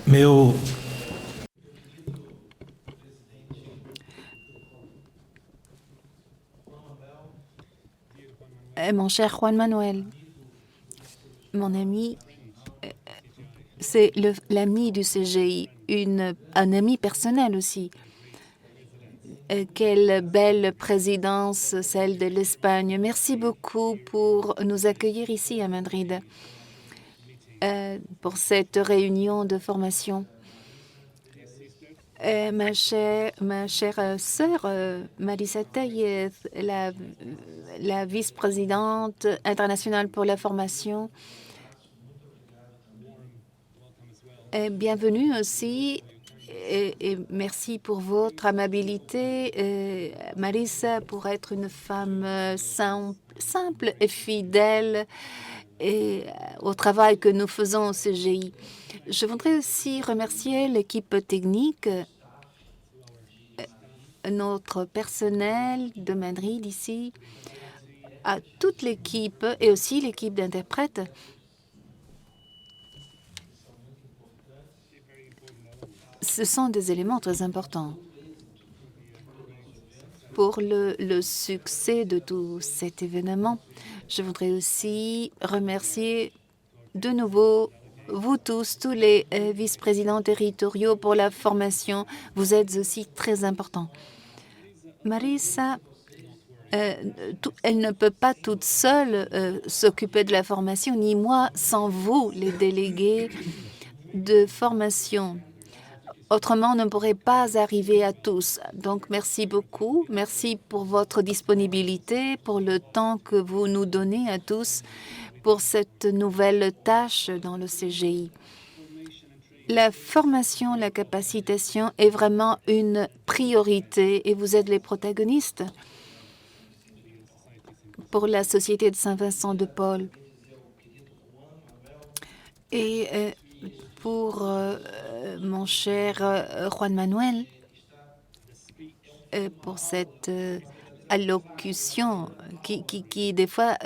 Meu Mon cher Juan Manuel, mon ami, c'est l'ami du CGI, un ami personnel aussi. Quelle belle présidence, celle de l'Espagne. Merci beaucoup pour nous accueillir ici à Madrid pour cette réunion de formation. Ma chère sœur, Marisa Tayez, la vice-présidente internationale pour la formation, bienvenue aussi et merci pour votre amabilité. Marisa, pour être une femme simple et fidèle et au travail que nous faisons au CGI. Je voudrais aussi remercier l'équipe technique, notre personnel de Madrid ici, à toute l'équipe et aussi l'équipe d'interprètes. Ce sont des éléments très importants pour le succès de tout cet événement. Je voudrais aussi remercier de nouveau vous tous les vice-présidents territoriaux pour la formation. Vous êtes aussi très importants. Marisa, elle ne peut pas toute seule s'occuper de la formation, ni moi sans vous, les délégués de formation. Autrement, on ne pourrait pas arriver à tous. Donc, merci beaucoup. Merci pour votre disponibilité, pour le temps que vous nous donnez à tous pour cette nouvelle tâche dans le CGI. La formation, la capacitation est vraiment une priorité et vous êtes les protagonistes pour la Société de Saint-Vincent de Paul. Et pour mon cher Juan Manuel, pour cette allocution qui des fois,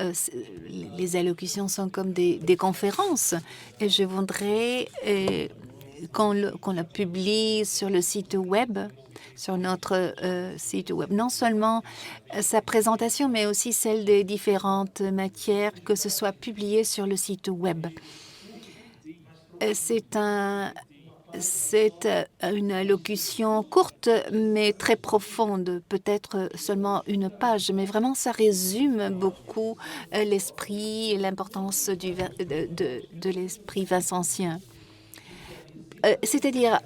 les allocutions sont comme des conférences. Et je voudrais qu'on la publie sur le site web, sur notre site web. Non seulement sa présentation, mais aussi celle des différentes matières, que ce soit publié sur le site web. C'est une allocution courte, mais très profonde, peut-être seulement une page, mais vraiment ça résume beaucoup l'esprit et l'importance de l'esprit vincentien. C'est-à-dire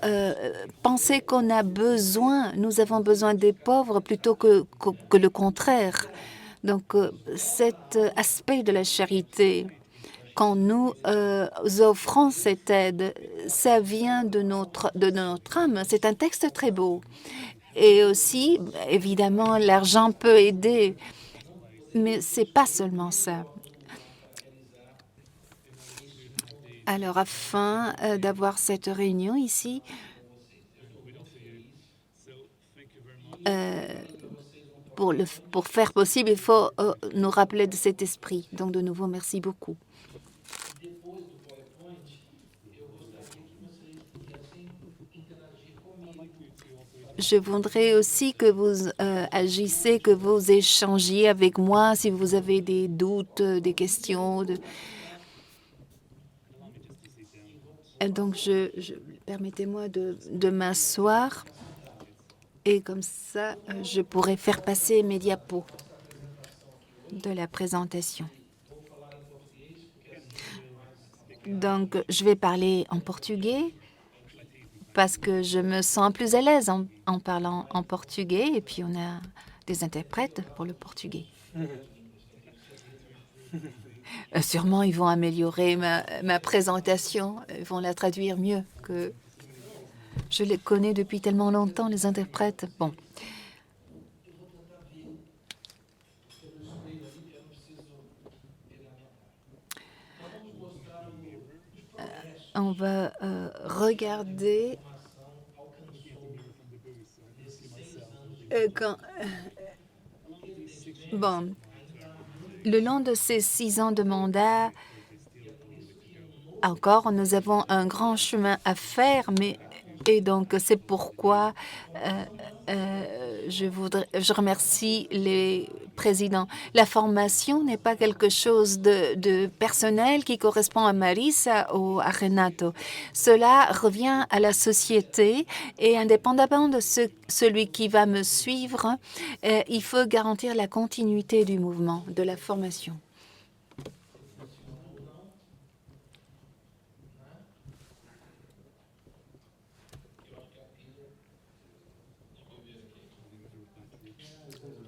penser qu'on a besoin, nous avons besoin des pauvres plutôt que le contraire. Donc cet aspect de la charité, quand nous offrons cette aide, ça vient de notre âme. C'est un texte très beau. Et aussi, évidemment, l'argent peut aider, mais c'est pas seulement ça. Alors, afin d'avoir cette réunion ici, pour faire possible, il faut nous rappeler de cet esprit. Donc, de nouveau, merci beaucoup. Je voudrais aussi que vous agissiez, que vous échangiez avec moi si vous avez des doutes, des questions. Donc, permettez-moi de m'asseoir et comme ça, je pourrai faire passer mes diapos de la présentation. Donc, je vais parler en portugais parce que je me sens plus à l'aise en parlant en portugais et puis on a des interprètes pour le portugais. Sûrement, ils vont améliorer ma présentation, ils vont la traduire mieux que je les connais depuis tellement longtemps, les interprètes. Bon. On va regarder bon, le long de ces 6 ans de mandat, encore, nous avons un grand chemin à faire, et donc c'est pourquoi je remercie les présidents. La formation n'est pas quelque chose de personnel qui correspond à Marisa ou à Renato. Cela revient à la société et indépendamment de celui qui va me suivre, il faut garantir la continuité du mouvement, de la formation.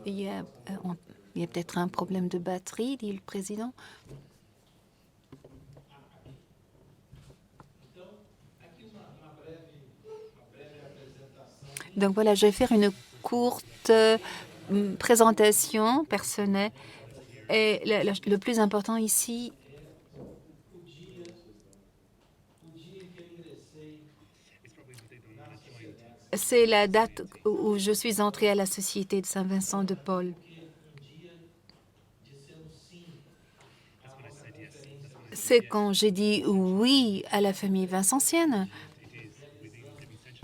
Il y a, il y a peut-être un problème de batterie, dit le président. Donc voilà, je vais faire une courte présentation personnelle. Et le plus important ici, c'est la date où je suis entrée à la Société de Saint-Vincent de Paul. C'est quand j'ai dit oui à la famille vincentienne.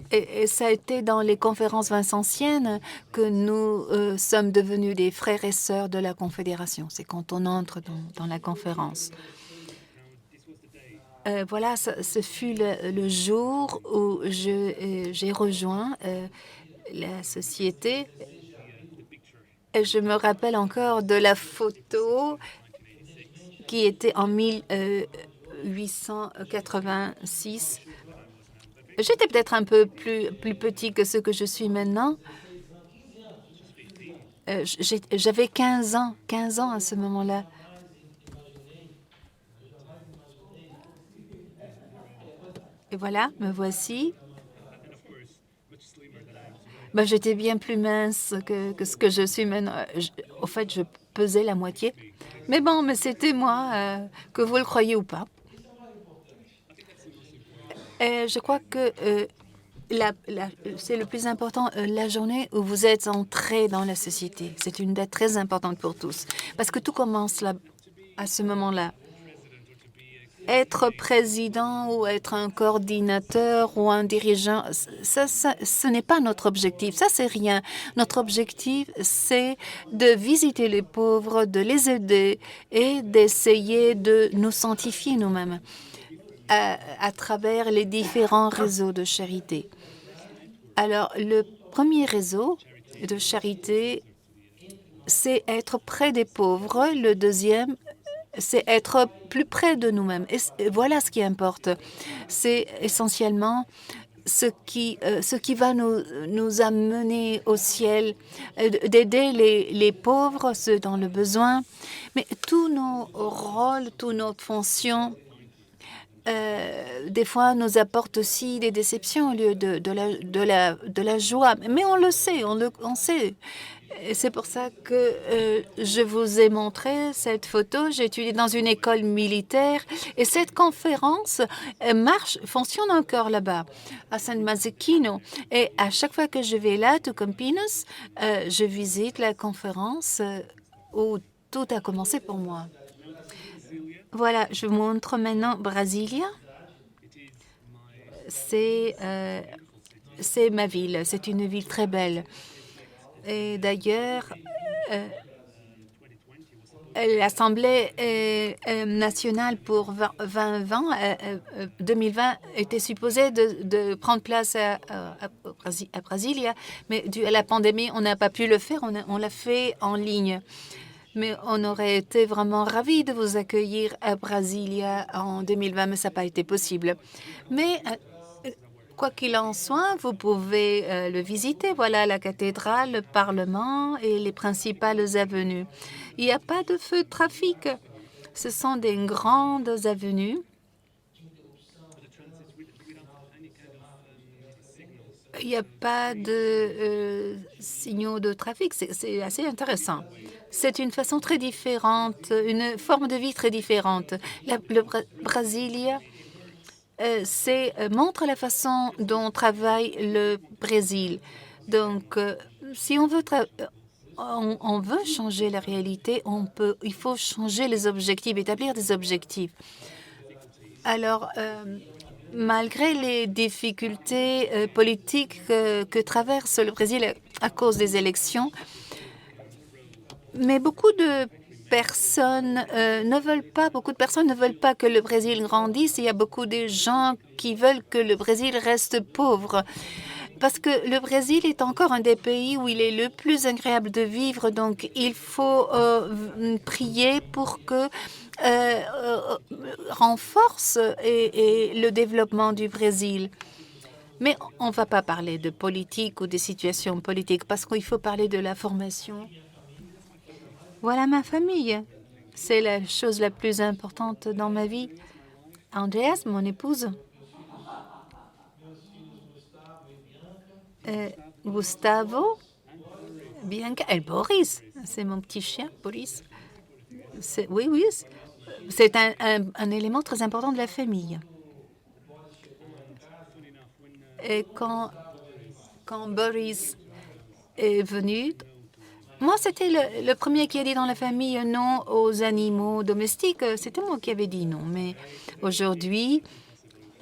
Et ça a été dans les conférences vincentiennes que nous sommes devenus des frères et sœurs de la Confédération. C'est quand on entre dans la conférence. Voilà, ce fut le jour où j'ai rejoint la société. Et je me rappelle encore de la photo qui était en 1886. J'étais peut-être un peu plus petit que ce que je suis maintenant. J'avais 15 ans à ce moment-là. Et voilà, me voici. Ben, j'étais bien plus mince que ce que je suis maintenant. Au fait, je pesais la moitié. Mais bon, mais c'était moi, que vous le croyez ou pas. Je crois que c'est le plus important, la journée où vous êtes entré dans la société. C'est une date très importante pour tous, parce que tout commence là, à ce moment-là. Être président ou être un coordinateur ou un dirigeant, ce n'est pas notre objectif. Ça, c'est rien. Notre objectif, c'est de visiter les pauvres, de les aider et d'essayer de nous sanctifier nous-mêmes à travers les différents réseaux de charité. Alors, le premier réseau de charité, c'est être près des pauvres. Le deuxième, c'est être plus près de nous-mêmes. Et voilà ce qui importe. C'est essentiellement ce qui va nous amener au ciel, d'aider les pauvres, ceux dans le besoin. Mais tous nos rôles, toutes nos fonctions, des fois, nous apportent aussi des déceptions au lieu de la joie. Mais on le sait, on sait. C'est pour ça que je vous ai montré cette photo. J'ai étudié dans une école militaire et cette conférence fonctionne encore là-bas, à San Mazzucchino. Et à chaque fois que je vais là, tout comme Pinos, je visite la conférence où tout a commencé pour moi. Voilà, je vous montre maintenant Brasilia. C'est ma ville. C'est une ville très belle. Et d'ailleurs, l'Assemblée nationale pour 2020 était supposée de prendre place à Brasilia, mais dû à la pandémie, on n'a pas pu le faire. On l'a fait en ligne. Mais on aurait été vraiment ravis de vous accueillir à Brasilia en 2020, mais ça n'a pas été possible. Mais quoi qu'il en soit, vous pouvez le visiter. Voilà la cathédrale, le Parlement et les principales avenues. Il n'y a pas de feu de trafic. Ce sont des grandes avenues. Il n'y a pas de signaux de trafic. C'est assez intéressant. C'est une façon très différente, une forme de vie très différente. Brasilia montre la façon dont travaille le Brésil. Donc, si on veut changer la réalité, il faut changer les objectifs, établir des objectifs. Alors, malgré les difficultés politiques que traverse le Brésil à cause des élections, mais beaucoup de personnes beaucoup de personnes ne veulent pas que le Brésil grandisse. Il y a beaucoup de gens qui veulent que le Brésil reste pauvre. Parce que le Brésil est encore un des pays où il est le plus agréable de vivre, donc il faut prier pour que renforce le développement du Brésil. Mais on ne va pas parler de politique ou des situations politiques parce qu'il faut parler de la formation. Voilà ma famille. C'est la chose la plus importante dans ma vie. Andreas, mon épouse. Gustavo, Bianca et Boris. C'est mon petit chien, Boris. Oui, oui, c'est un élément très important de la famille. Et quand Boris est venu, moi, c'était le premier qui a dit dans la famille non aux animaux domestiques. C'était moi qui avais dit non. Mais aujourd'hui,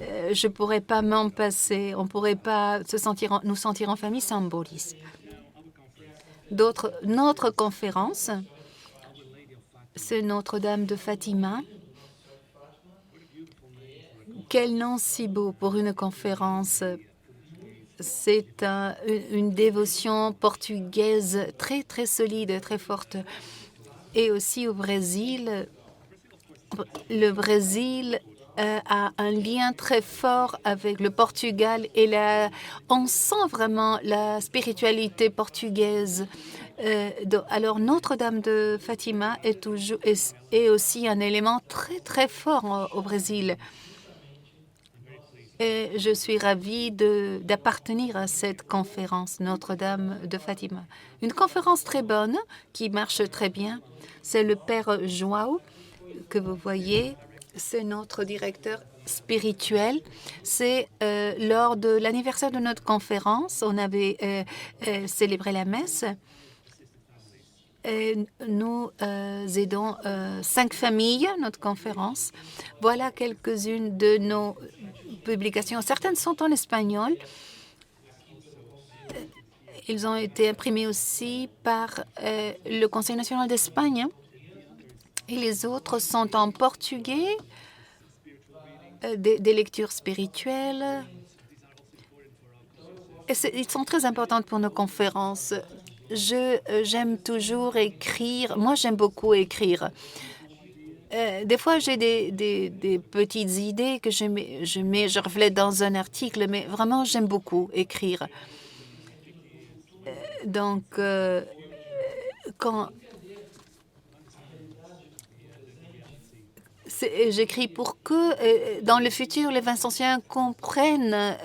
je ne pourrais pas m'en passer. On ne pourrait pas nous sentir en famille sans Boris. Notre conférence, c'est Notre-Dame de Fatima. Quel nom si beau pour une conférence. C'est une dévotion portugaise très, très solide, très forte. Et aussi au Brésil, le Brésil a un lien très fort avec le Portugal et on sent vraiment la spiritualité portugaise. Alors, Notre-Dame de Fatima est aussi un élément très, très fort au Brésil. Et je suis ravie d'appartenir à cette conférence Notre-Dame de Fatima. Une conférence très bonne qui marche très bien. C'est le Père João que vous voyez. C'est notre directeur spirituel. C'est lors de l'anniversaire de notre conférence, on avait célébré la messe. Et nous aidons 5 familles, notre conférence. Voilà quelques-unes de nos publications. Certaines sont en espagnol. Ils ont été imprimés aussi par le Conseil national d'Espagne. Et les autres sont en portugais, des lectures spirituelles. Et ils sont très importantes pour nos conférences. J'aime toujours écrire. Moi, j'aime beaucoup écrire. Des fois, j'ai des petites idées que je reflète dans un article, mais vraiment, j'aime beaucoup écrire. Donc, j'écris pour que, dans le futur, les Vincentiens comprennent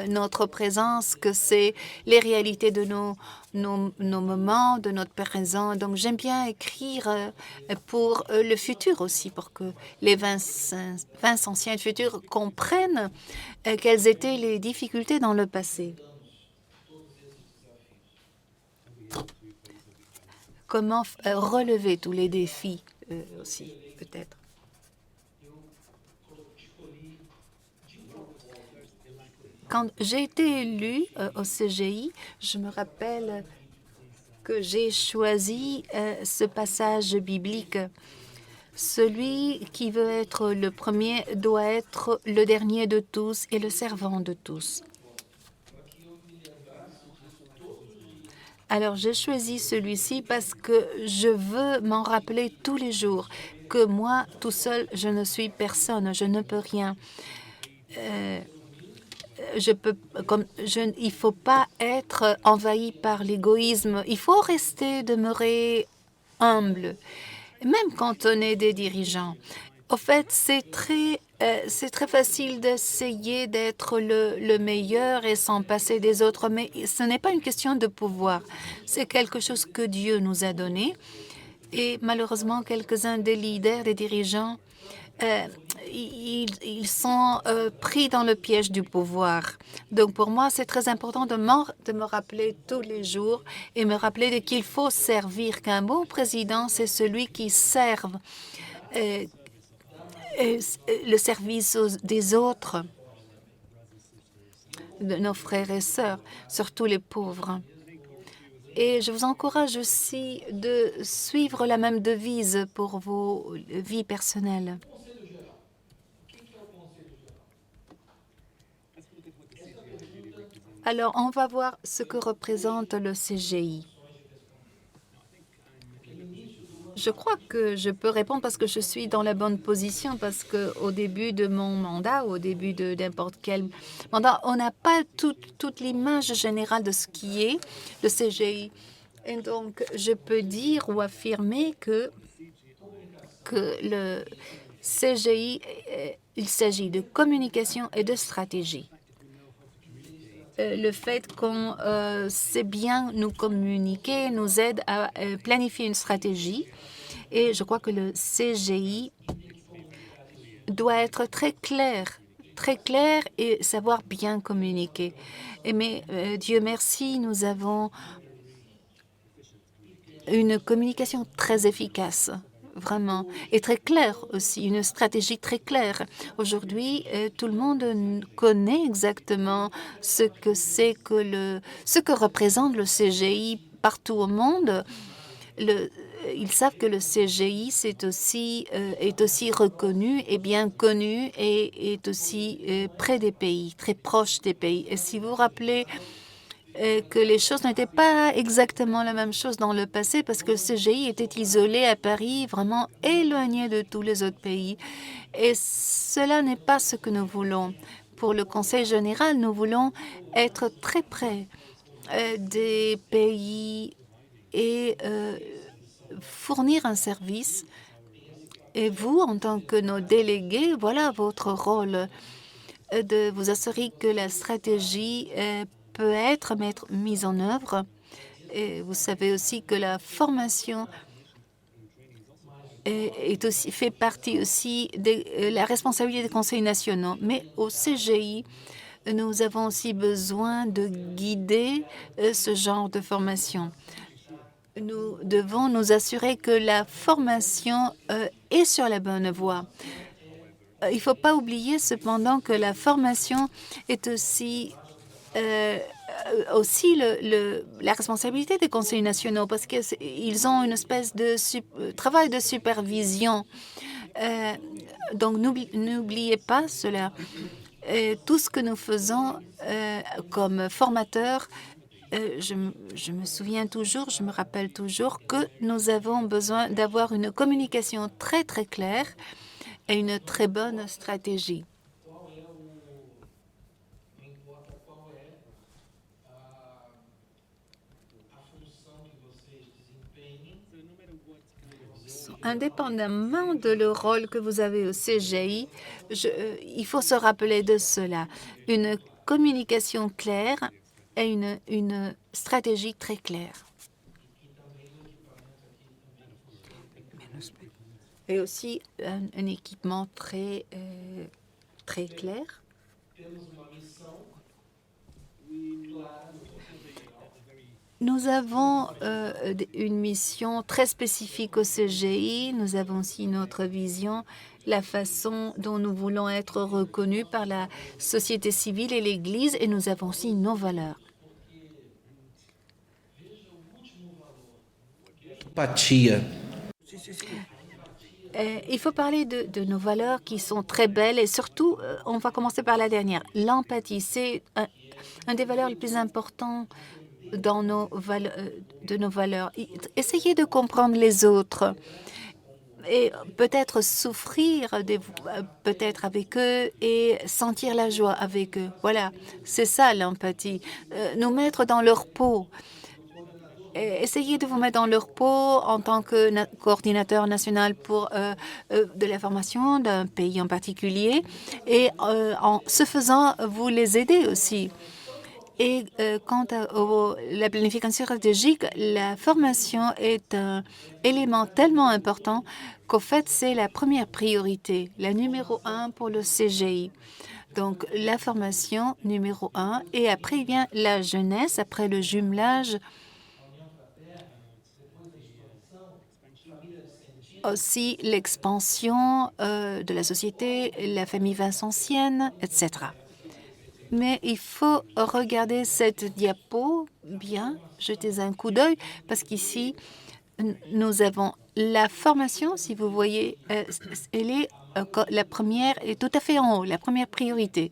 notre présence, que c'est les réalités de nos moments, de notre présent. Donc, j'aime bien écrire pour le futur aussi, pour que les Vincentiens du futur comprennent quelles étaient les difficultés dans le passé. Comment relever tous les défis aussi, peut-être. Quand j'ai été élue au CGI, je me rappelle que j'ai choisi ce passage biblique. Celui qui veut être le premier doit être le dernier de tous et le servant de tous. Alors, j'ai choisi celui-ci parce que je veux m'en rappeler tous les jours, que moi, tout seul, je ne suis personne, je ne peux rien. Il ne faut pas être envahi par l'égoïsme. Il faut demeurer humble, même quand on est des dirigeants. Au fait, c'est très facile d'essayer d'être le meilleur et s'en passer des autres, mais ce n'est pas une question de pouvoir. C'est quelque chose que Dieu nous a donné. Et malheureusement, quelques-uns des leaders, des dirigeants, ils sont pris dans le piège du pouvoir. Donc, pour moi, c'est très important de me rappeler tous les jours et me rappeler qu'il faut servir, qu'un bon président, c'est celui qui serve. le service des autres, de nos frères et sœurs, surtout les pauvres. Et je vous encourage aussi de suivre la même devise pour vos vies personnelles. Alors, on va voir ce que représente le CGI. Je crois que je peux répondre parce que je suis dans la bonne position, parce qu'au début de mon mandat, au début de n'importe quel mandat, on n'a pas toute l'image générale de ce qui est le CGI. Et donc, je peux dire ou affirmer que le CGI, il s'agit de communication et de stratégie. Le fait qu'on sait bien nous communiquer nous aide à planifier une stratégie. Et je crois que le CGI doit être très clair et savoir bien communiquer. Mais Dieu merci, nous avons une communication très efficace, vraiment, et très claire aussi, une stratégie très claire. Aujourd'hui, tout le monde connaît exactement ce que représente le CGI partout au monde. Ils savent que le CGI est aussi reconnu et bien connu et est aussi près des pays, très proche des pays. Et si vous vous rappelez que les choses n'étaient pas exactement la même chose dans le passé parce que le CGI était isolé à Paris, vraiment éloigné de tous les autres pays. Et cela n'est pas ce que nous voulons. Pour le Conseil général, nous voulons être très près des pays et fournir un service. Et vous, en tant que nos délégués, voilà votre rôle de vous assurer que la stratégie peut être mise en œuvre. Et vous savez aussi que la formation fait partie aussi de la responsabilité des conseils nationaux. Mais au CGI, nous avons aussi besoin de guider ce genre de formation. Nous devons nous assurer que la formation est sur la bonne voie. Il ne faut pas oublier cependant que la formation est aussi la responsabilité des conseils nationaux parce qu'ils ont une espèce de travail de supervision. Donc, n'oubliez pas cela. Tout ce que nous faisons comme formateurs, je me souviens toujours, je me rappelle toujours que nous avons besoin d'avoir une communication très, très claire et une très bonne stratégie. Indépendamment de le rôle que vous avez au CGI, il faut se rappeler de cela. Une communication claire et une stratégie très claire. Et aussi un équipement très clair. Nous avons une mission très spécifique au CGI. Nous avons aussi notre vision, la façon dont nous voulons être reconnus par la société civile et l'Église, et nous avons aussi nos valeurs. Il faut parler de nos valeurs qui sont très belles et surtout, on va commencer par la dernière. L'empathie, c'est un des valeurs les plus importants de nos valeurs. Essayez de comprendre les autres et peut-être souffrir peut-être avec eux et sentir la joie avec eux. Voilà, c'est ça l'empathie. Nous mettre dans leur peau. Essayez de vous mettre dans leur peau en tant que coordinateur national pour de la formation d'un pays en particulier et en ce faisant, vous les aidez aussi. Et quant à la planification stratégique, la formation est un élément tellement important qu'au fait, c'est la première priorité, la numéro 1 pour le CGI. Donc, la formation numéro 1 et après vient la jeunesse, après le jumelage. aussi l'expansion de la société, la famille vincentienne, etc. Mais il faut regarder cette diapo bien, jeter un coup d'œil, parce qu'ici, nous avons la formation, si vous voyez, elle est, la première est tout à fait en haut, la première priorité.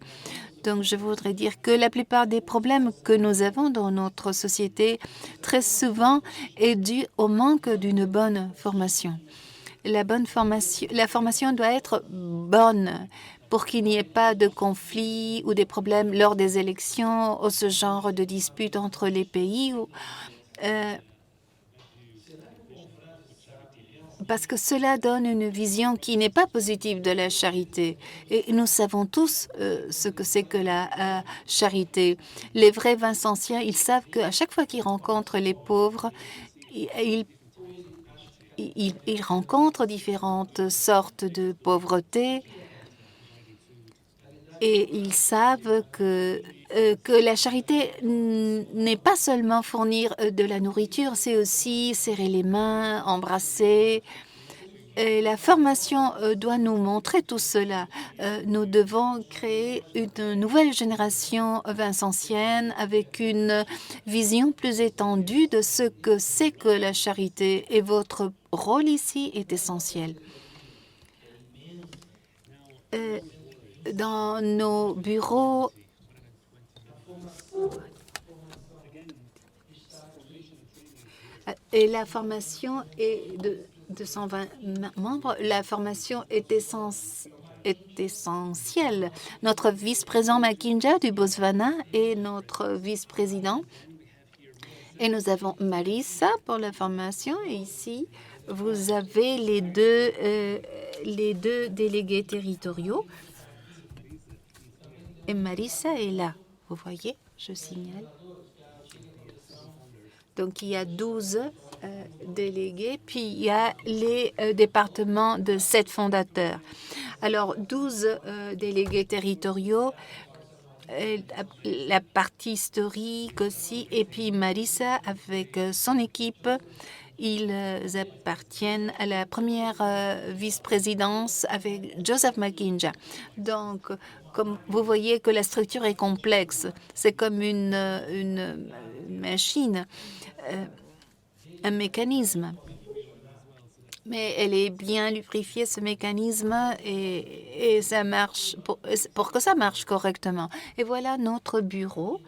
Donc, je voudrais dire que la plupart des problèmes que nous avons dans notre société, très souvent, est dû au manque d'une bonne formation. La formation doit être bonne pour qu'il n'y ait pas de conflits ou des problèmes lors des élections ou ce genre de disputes entre les pays. Parce que cela donne une vision qui n'est pas positive de la charité. Et nous savons tous ce que c'est que la charité. Les vrais Vincentiens, ils savent qu'à chaque fois qu'ils rencontrent les pauvres, ils rencontrent différentes sortes de pauvreté et ils savent que la charité n'est pas seulement fournir de la nourriture, c'est aussi serrer les mains, embrasser. Et la formation doit nous montrer tout cela. Nous devons créer une nouvelle génération vincentienne avec une vision plus étendue de ce que c'est que la charité. Et votre rôle ici est essentiel. Dans nos bureaux, et la formation est de 220 membres. La formation est essentielle. Notre vice-président Makinja du Botswana est notre vice-président. Et nous avons Marissa pour la formation. Et ici, vous avez les deux délégués territoriaux. Et Marissa est là. Vous voyez, je signale. Donc, il y a 12 délégués, puis il y a les départements de 7 fondateurs. Alors, 12 délégués territoriaux, la partie historique aussi, et puis Marissa avec son équipe, ils appartiennent à la première vice-présidence avec Joseph Makinja. Donc, comme vous voyez que la structure est complexe, c'est comme une machine, un mécanisme. Mais elle est bien lubrifiée, ce mécanisme, et ça marche pour que ça marche correctement. Et voilà notre bureau.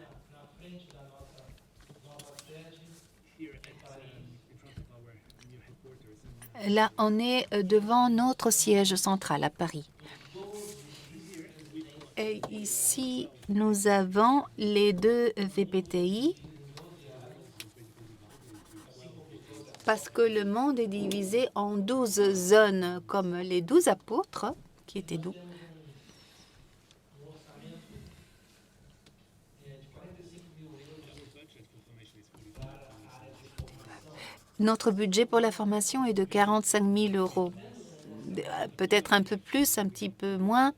Là, on est devant notre siège central à Paris. Et ici, nous avons les deux VPTI parce que le monde est divisé en 12 zones, comme les 12 apôtres, qui étaient d'où? Notre budget pour la formation est de 45 000 €. Peut-être un peu plus, un petit peu moins,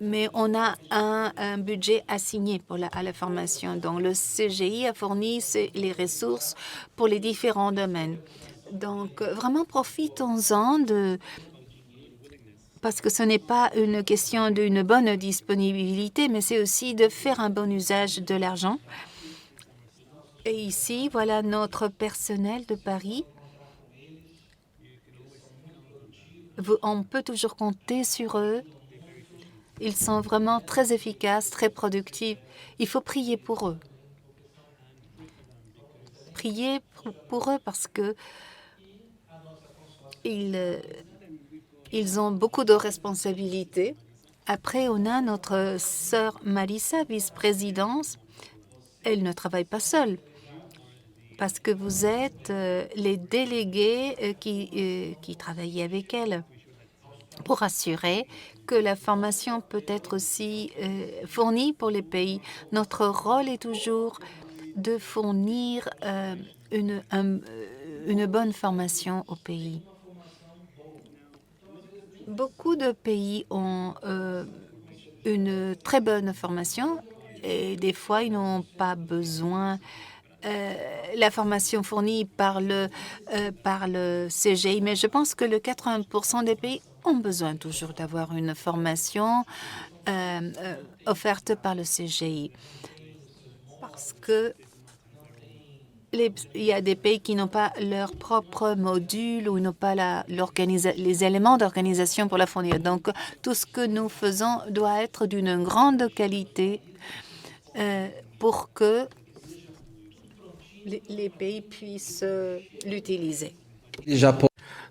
mais on a un budget assigné à la formation. Donc, le CGI a fourni les ressources pour les différents domaines. Donc, vraiment, profitons-en parce que ce n'est pas une question d'une bonne disponibilité, mais c'est aussi de faire un bon usage de l'argent. Et ici, voilà notre personnel de Paris. On peut toujours compter sur eux. Ils sont vraiment très efficaces, très productifs. Il faut prier pour eux. Prier pour eux parce que ils ont beaucoup de responsabilités. Après, on a notre sœur Marissa, vice-présidence. Elle ne travaille pas seule parce que vous êtes les délégués qui travaillent avec elle pour assurer que la formation peut être aussi fournie pour les pays. Notre rôle est toujours de fournir une bonne formation au pays. Beaucoup de pays ont une très bonne formation et des fois, ils n'ont pas besoin la formation fournie par le CGI, mais je pense que le 80% des pays ont besoin toujours d'avoir une formation offerte par le CGI. Parce que il y a des pays qui n'ont pas leur propre module ou n'ont pas les éléments d'organisation pour la fournir. Donc, tout ce que nous faisons doit être d'une grande qualité pour que les pays puissent l'utiliser.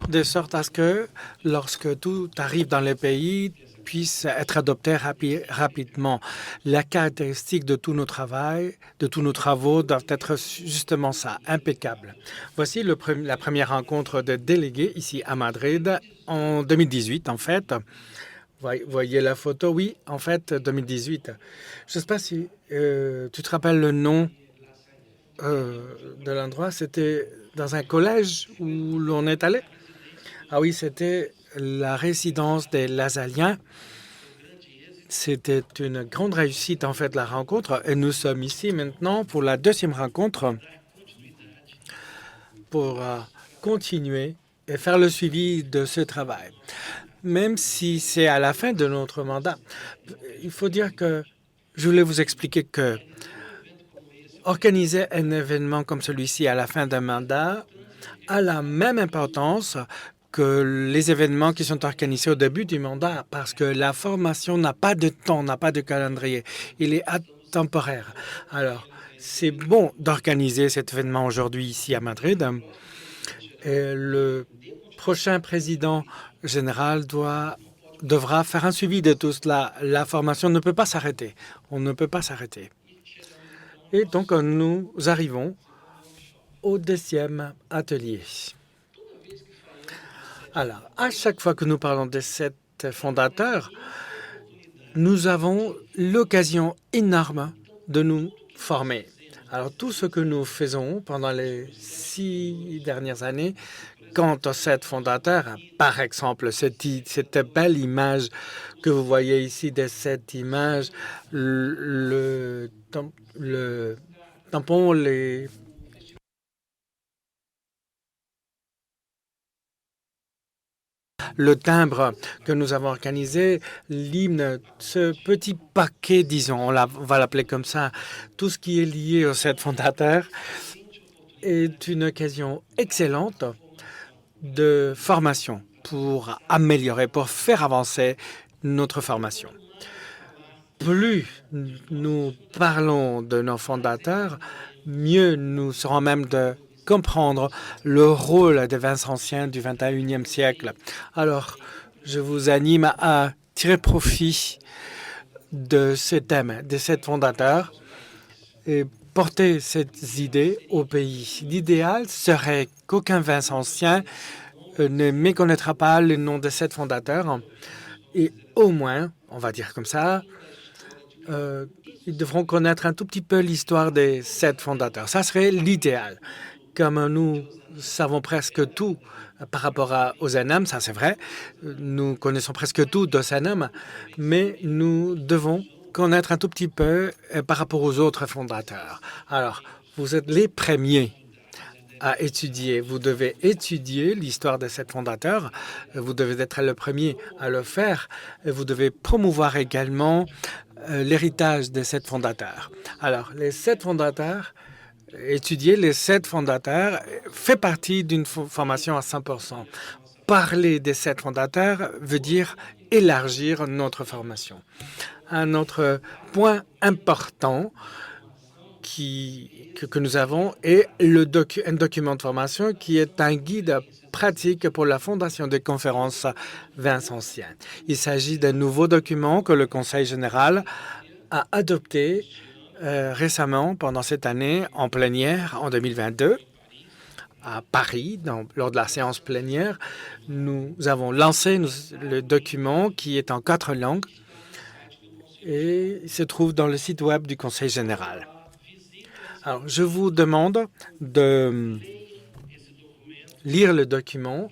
De sorte à ce que lorsque tout arrive dans les pays, puisse être adopté rapidement. La caractéristique de tout nos travaux doivent être justement ça, impeccable. Voici la première rencontre de délégués ici à Madrid en 2018, en fait. Voyez la photo, oui, en fait, 2018. Je ne sais pas si tu te rappelles le nom de l'endroit. C'était dans un collège où l'on est allé. Ah oui, c'était la résidence des Lasaliens. C'était une grande réussite, en fait, la rencontre. Et nous sommes ici maintenant pour la deuxième rencontre pour continuer et faire le suivi de ce travail. Même si c'est à la fin de notre mandat, il faut dire que je voulais vous expliquer que organiser un événement comme celui-ci à la fin d'un mandat a la même importance que les événements qui sont organisés au début du mandat, parce que la formation n'a pas de temps, n'a pas de calendrier. Il est atemporaire. Alors, c'est bon d'organiser cet événement aujourd'hui ici à Madrid. Et le prochain président général devra faire un suivi de tout cela. La formation ne peut pas s'arrêter. On ne peut pas s'arrêter. Et donc, nous arrivons au 10e atelier. Alors, à chaque fois que nous parlons de 7 fondateurs, nous avons l'occasion énorme de nous former. Alors, tout ce que nous faisons pendant les 6 dernières années, quant aux 7 fondateurs, par exemple, cette belle image que vous voyez ici de cette image, le tampon, le timbre que nous avons organisé, l'hymne, ce petit paquet, disons, on va l'appeler comme ça, tout ce qui est lié aux 7 fondateurs est une occasion excellente de formation pour améliorer, pour faire avancer notre formation. Plus nous parlons de nos fondateurs, mieux nous serons même de comprendre le rôle des Vincentiens du 21e siècle. Alors, je vous anime à tirer profit de ce thème, de ces fondateurs, et porter ces idées au pays. L'idéal serait qu'aucun Vincentien ne méconnaîtra pas le nom de ces fondateurs, et au moins, on va dire comme ça, ils devront connaître un tout petit peu l'histoire des 7 fondateurs. Ça serait l'idéal. Comme nous savons presque tout par rapport aux ZANAM, ça c'est vrai, nous connaissons presque tout de ZANAM, mais nous devons connaître un tout petit peu par rapport aux autres fondateurs. Alors, vous êtes les premiers à étudier. Vous devez étudier l'histoire de 7 fondateurs. Vous devez être le premier à le faire. Et vous devez promouvoir également l'héritage des 7 fondateurs. Alors, les 7 fondateurs, étudier les 7 fondateurs fait partie d'une formation à 100%. Parler des 7 fondateurs veut dire élargir notre formation. Un autre point important que nous avons est un document de formation qui est un guide pratique pour la fondation des conférences vincentiennes. Il s'agit d'un nouveau document que le Conseil général a adopté récemment, pendant cette année, en plénière, en 2022, à Paris, lors de la séance plénière. Nous avons lancé le document qui est en 4 langues et il se trouve dans le site web du Conseil général. Alors, je vous demande de lire le document.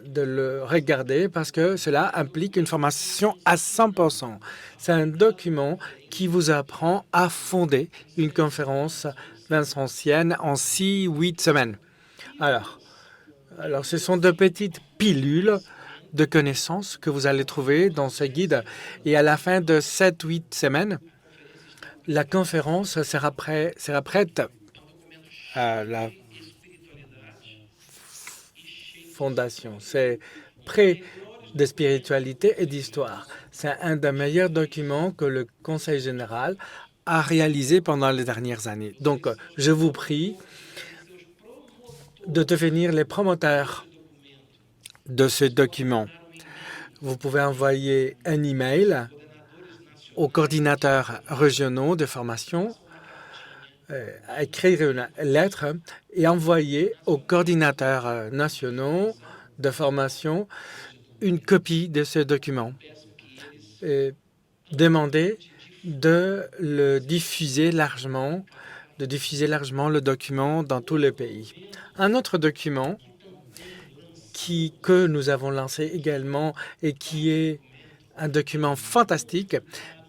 de le regarder parce que cela implique une formation à 100%. C'est un document qui vous apprend à fonder une conférence vincentienne en 6-8 semaines. Alors, ce sont de petites pilules de connaissances que vous allez trouver dans ce guide. Et à la fin de 7-8 semaines, la conférence sera prête à la fondation. C'est près de spiritualité et d'histoire. C'est un des meilleurs documents que le Conseil général a réalisé pendant les dernières années. Donc, je vous prie de devenir les promoteurs de ce document. Vous pouvez envoyer un email aux coordinateurs régionaux de formation, écrire une lettre et envoyer aux coordinateurs nationaux de formation une copie de ce document. Et demander de diffuser largement le document dans tous les pays. Un autre document que nous avons lancé également et qui est un document fantastique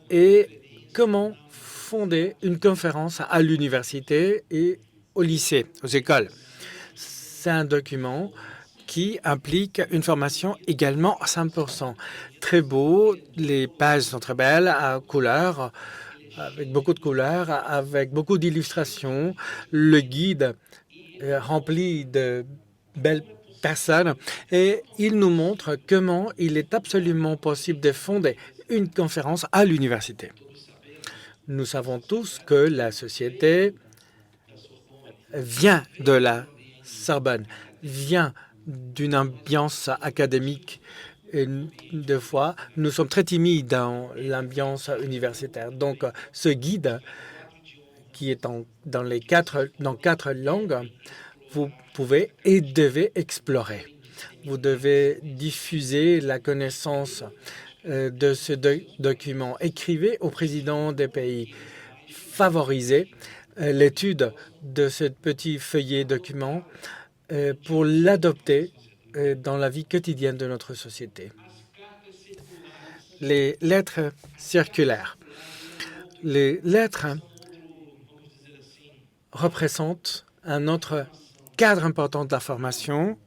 est comment fonder une conférence à l'université et au lycée, aux écoles. C'est un document qui implique une formation également à 100%. Très beau, les pages sont très belles, à couleurs, avec beaucoup de couleurs, avec beaucoup d'illustrations. Le guide est rempli de belles personnes et il nous montre comment il est absolument possible de fonder une conférence à l'université. Nous savons tous que la société vient de la Sorbonne, vient d'une ambiance académique. Et des fois, nous sommes très timides dans l'ambiance universitaire. Donc, ce guide, qui est dans 4 langues, vous pouvez et devez explorer. Vous devez diffuser la connaissance de ce document. Écrivez au président des pays. Favorisez l'étude de ce petit feuillet document pour l'adopter dans la vie quotidienne de notre société. Les lettres circulaires. Les lettres représentent un autre cadre important de la formation,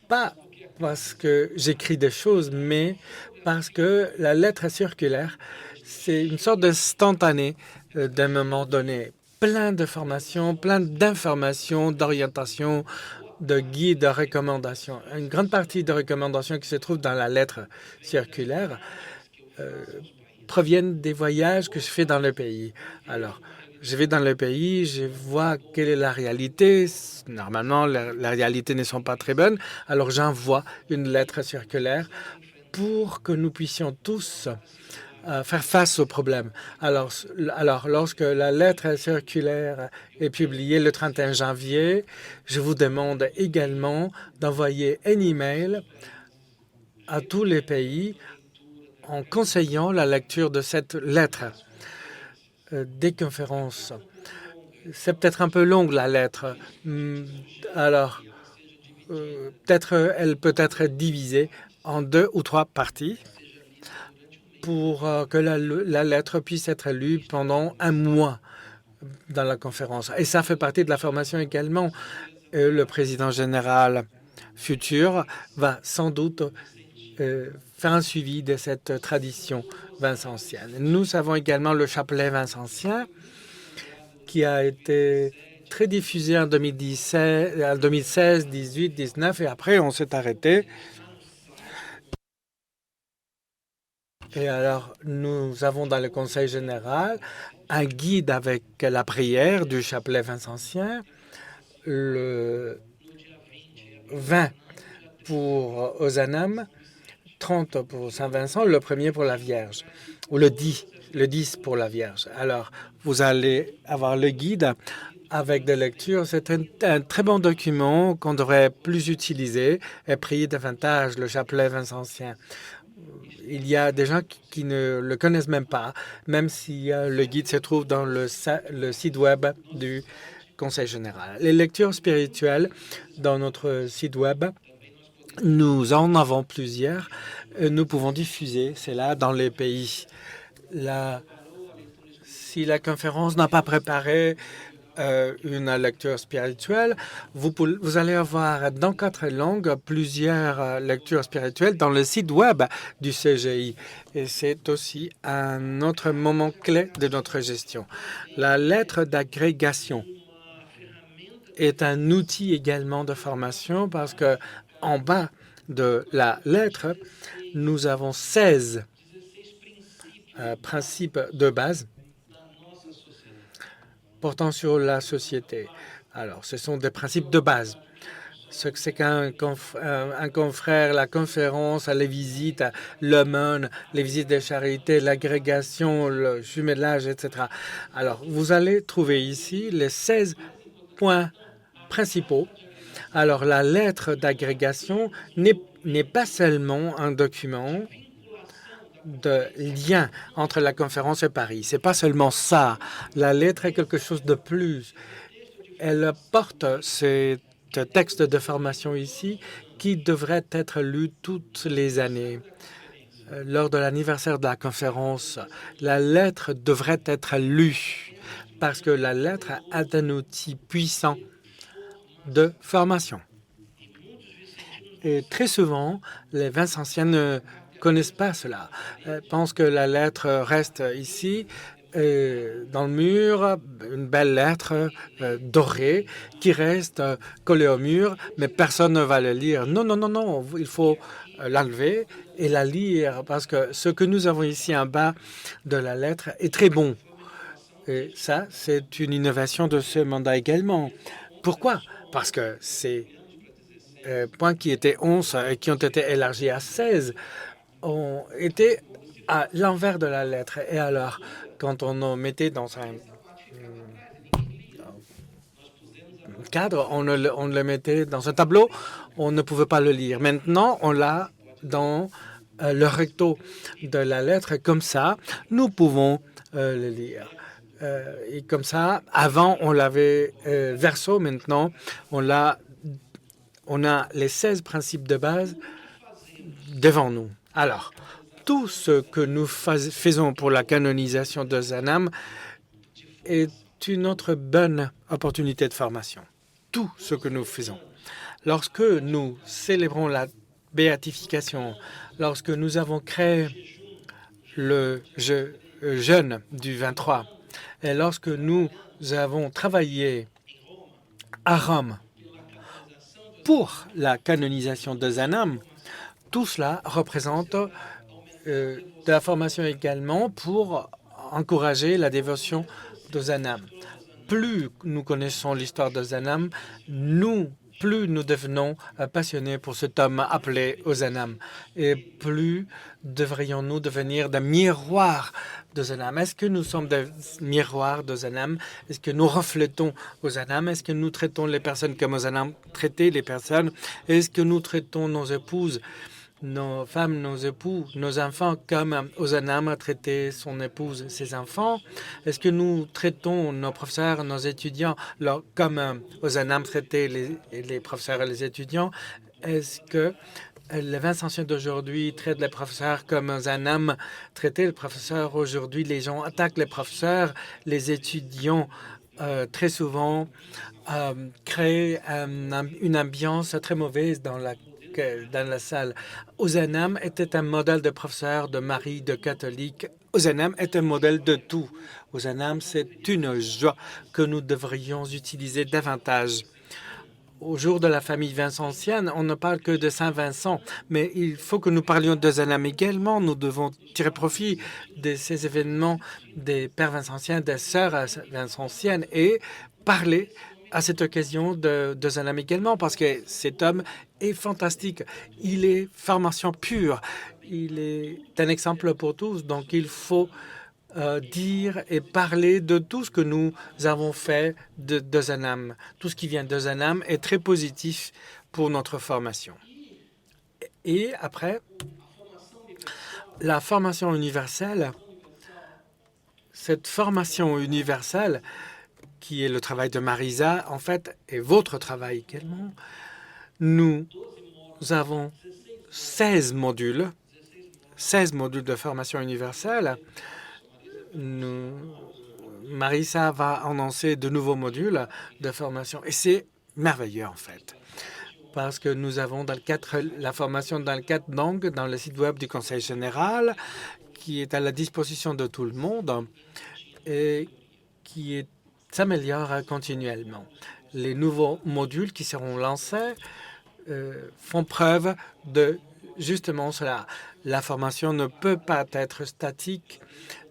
pas parce que j'écris des choses, mais parce que la lettre circulaire, c'est une sorte d'instantané d'un moment donné. Plein de formations, plein d'informations, d'orientation, de guides, de recommandations. Une grande partie des recommandations qui se trouvent dans la lettre circulaire proviennent des voyages que je fais dans le pays. Alors, je vais dans le pays, je vois quelle est la réalité. Normalement, la réalité ne sont pas très bonnes. Alors, j'envoie une lettre circulaire pour que nous puissions tous faire face aux problèmes. Alors, lorsque la lettre circulaire est publiée le 31 janvier, je vous demande également d'envoyer un email à tous les pays en conseillant la lecture de cette lettre. Des conférences. C'est peut-être un peu longue, la lettre. Alors, peut-être elle peut être divisée en 2 ou 3 parties pour que la lettre puisse être lue pendant un mois dans la conférence. Et ça fait partie de la formation également. Le président général futur va sans doute faire un suivi de cette tradition vincentienne. Nous avons également le chapelet vincentien qui a été très diffusé en 2016, 18, 19 et après on s'est arrêté. Et alors, nous avons dans le Conseil général un guide avec la prière du chapelet vincentien, le 20 pour Ozanam, 30 pour Saint-Vincent, le premier pour la Vierge, ou le 10 pour la Vierge. Alors, vous allez avoir le guide avec des lectures. C'est un très bon document qu'on devrait plus utiliser et prier davantage le chapelet vincentien. Il y a des gens qui ne le connaissent même pas, même si le guide se trouve dans le site web du Conseil général. Les lectures spirituelles dans notre site web Nous en avons plusieurs. Nous pouvons diffuser cela dans les pays. Si la conférence n'a pas préparé une lecture spirituelle, vous allez avoir dans 4 langues plusieurs lectures spirituelles dans le site web du CGI. Et c'est aussi un autre moment clé de notre gestion. La lettre d'agrégation est un outil également de formation parce que en bas de la lettre, nous avons 16 principes de base portant sur la société. Alors, ce sont des principes de base. Ce que c'est qu'un confrère, la conférence, les visites, l'aumône, les visites de charité, l'agrégation, le jumelage, etc. Alors, vous allez trouver ici les 16 points principaux. Alors, la lettre d'agrégation n'est pas seulement un document de lien entre la conférence et Paris. C'est pas seulement ça. La lettre est quelque chose de plus. Elle porte ce texte de formation ici qui devrait être lu toutes les années. Lors de l'anniversaire de la conférence, la lettre devrait être lue parce que la lettre est un outil puissant de formation. Et très souvent, les Vincentiens ne connaissent pas cela. Pensent que la lettre reste ici, dans le mur, une belle lettre dorée qui reste collée au mur, mais personne ne va le lire. Non, non, non, non, il faut l'enlever et la lire parce que ce que nous avons ici en bas de la lettre est très bon. Et ça, c'est une innovation de ce mandat également. Pourquoi? Parce que c'est points qui étaient 11 et qui ont été élargis à 16 ont été à l'envers de la lettre. Et alors, quand on en mettait dans un cadre, on le mettait dans un tableau, on ne pouvait pas le lire. Maintenant, on l'a dans le recto de la lettre. Comme ça, nous pouvons le lire. Et comme ça, avant, on l'avait verso. Maintenant, on a les 16 principes de base devant nous. Alors, tout ce que nous faisons pour la canonisation de Zanam est une autre bonne opportunité de formation. Tout ce que nous faisons. Lorsque nous célébrons la béatification, lorsque nous avons créé le jeûne du 23, et lorsque nous avons travaillé à Rome pour la canonisation de Zanam, tout cela représente de la formation également pour encourager la dévotion de Zanam. Plus nous connaissons l'histoire de Zanam, plus nous devenons passionnés pour cet homme appelé Ozanam. Et plus devrions-nous devenir des miroirs de Ozanam. Est-ce que nous sommes des miroirs d'Ozanam? Est-ce que nous reflétons Ozanam? Est-ce que nous traitons les personnes comme Ozanam traitait les personnes? Est-ce que nous traitons nos épouses, nos femmes, nos époux, nos enfants comme Ozanam a traité son épouse, ses enfants? Est-ce que nous traitons nos professeurs, nos étudiants comme Ozanam traitait les professeurs et les étudiants? Est-ce que les Vincentiens d'aujourd'hui traitent les professeurs comme Ozanam traitait les professeurs? Aujourd'hui, les gens attaquent les professeurs, les étudiants très souvent créent une ambiance très mauvaise dans la salle. Ozanam était un modèle de professeur, de mari, de catholique. Ozanam est un modèle de tout. Ozanam, c'est une joie que nous devrions utiliser davantage. Au jour de la famille vincentienne, on ne parle que de Saint-Vincent, mais il faut que nous parlions de Zanam également. Nous devons tirer profit de ces événements des pères vincentiens, des sœurs vincentiennes et parler à cette occasion de Zanam également, parce que cet homme est fantastique. Il est formation pure. Il est un exemple pour tous, donc il faut dire et parler de tout ce que nous avons fait de Zanam. Tout ce qui vient de Zanam est très positif pour notre formation. Et après, la formation universelle, cette formation universelle qui est le travail de Marisa, en fait, et votre travail également, nous Nous avons 16 modules de formation universelle. Marisa va annoncer de nouveaux modules de formation et c'est merveilleux en fait. Parce que nous avons la formation dans 4 langues dans le site web du Conseil général qui est à la disposition de tout le monde et qui s'améliore continuellement. Les nouveaux modules qui seront lancés font preuve de justement cela. La formation ne peut pas être statique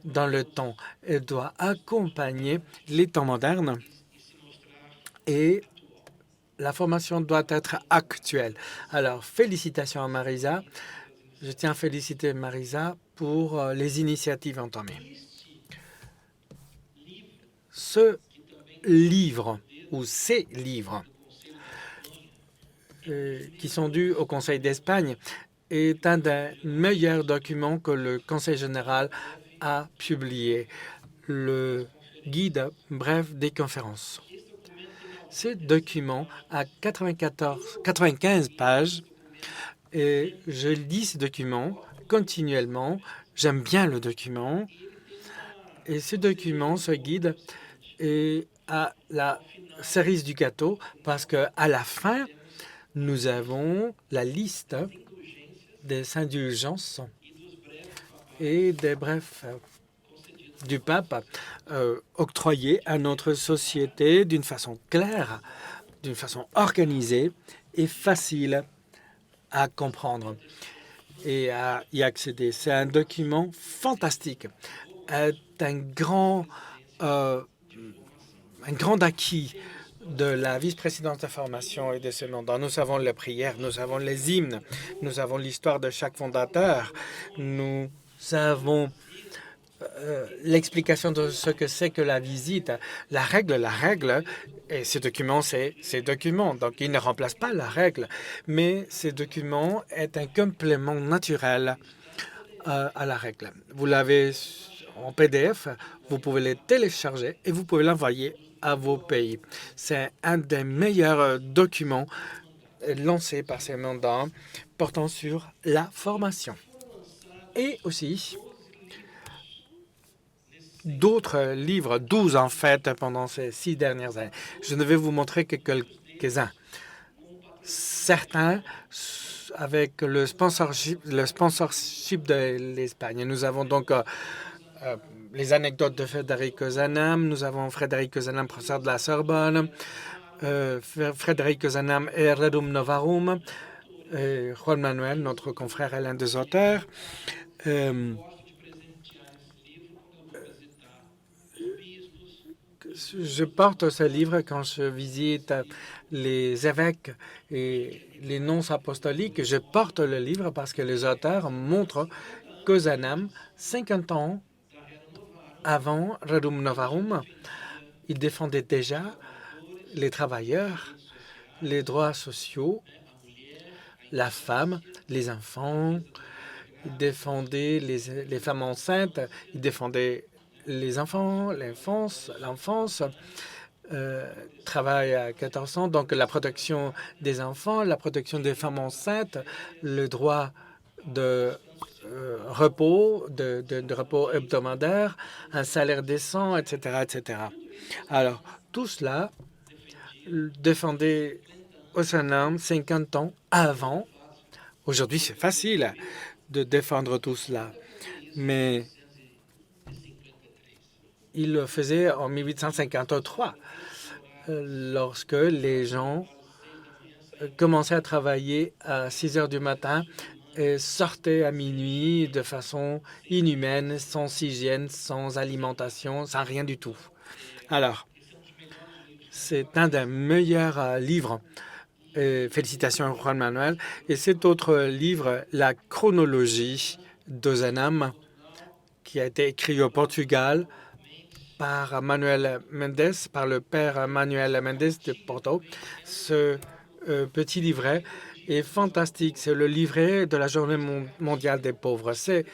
dans le temps. Elle doit accompagner les temps modernes et la formation doit être actuelle. Alors, félicitations à Marisa. Je tiens à féliciter Marisa pour les initiatives entamées. Ce livre ou ces livres qui sont dus au Conseil d'Espagne est un des meilleurs documents que le Conseil général a publié, le guide bref des conférences. Ce document a 95 pages et je lis ce document continuellement. J'aime bien le document et ce document, ce guide, est à la cerise du gâteau parce qu'à la fin, nous avons la liste des indulgences et des brefs du pape octroyés à notre société d'une façon claire, d'une façon organisée et facile à comprendre et à y accéder. C'est un document fantastique, un grand acquis de la vice-présidence de formation et de ce mandat. Nous avons les prières, nous avons les hymnes, nous avons l'histoire de chaque fondateur, nous avons l'explication de ce que c'est que la visite, la règle, et ces documents, c'est ces documents, donc ils ne remplacent pas la règle, mais ces documents est un complément naturel à la règle. Vous l'avez en PDF, vous pouvez les télécharger et vous pouvez l'envoyer à vos pays. C'est un des meilleurs documents lancés par ces mandats portant sur la formation. Et aussi, d'autres livres, 12 en fait, pendant ces 6 dernières années. Je ne vais vous montrer que quelques-uns. Certains avec le sponsorship de l'Espagne. Nous avons donc les anecdotes de Federico Zanam. Nous avons Federico Zanam, professeur de la Sorbonne. Federico Zanam et Rerum Novarum. Juan Manuel, notre confrère, est l'un des auteurs. Je porte ce livre quand je visite les évêques et les nonces apostoliques. Je porte le livre parce que les auteurs montrent que Zanam, 50 ans avant Rerum Novarum, il défendait déjà les travailleurs, les droits sociaux, la femme, les enfants. Il défendait les femmes enceintes. Il défendait les enfants, l'enfance, travail à 14 ans, donc la protection des enfants, la protection des femmes enceintes, le droit de repos, de repos hebdomadaire, un salaire décent, etc., etc. Alors, tout cela défendait Ozanam 50 ans avant. Aujourd'hui, c'est facile de défendre tout cela, mais il le faisait en 1853, lorsque les gens commençaient à travailler à 6 heures du matin et sortaient à minuit de façon inhumaine, sans hygiène, sans alimentation, sans rien du tout. Alors, c'est un des meilleurs livres. Félicitations à Juan Manuel. Et cet autre livre, La chronologie d'Ozanam, qui a été écrit au Portugal par Manuel Mendes, par le père Manuel Mendes de Porto. Ce petit livret est fantastique. C'est le livret de la Journée mondiale des pauvres. C'est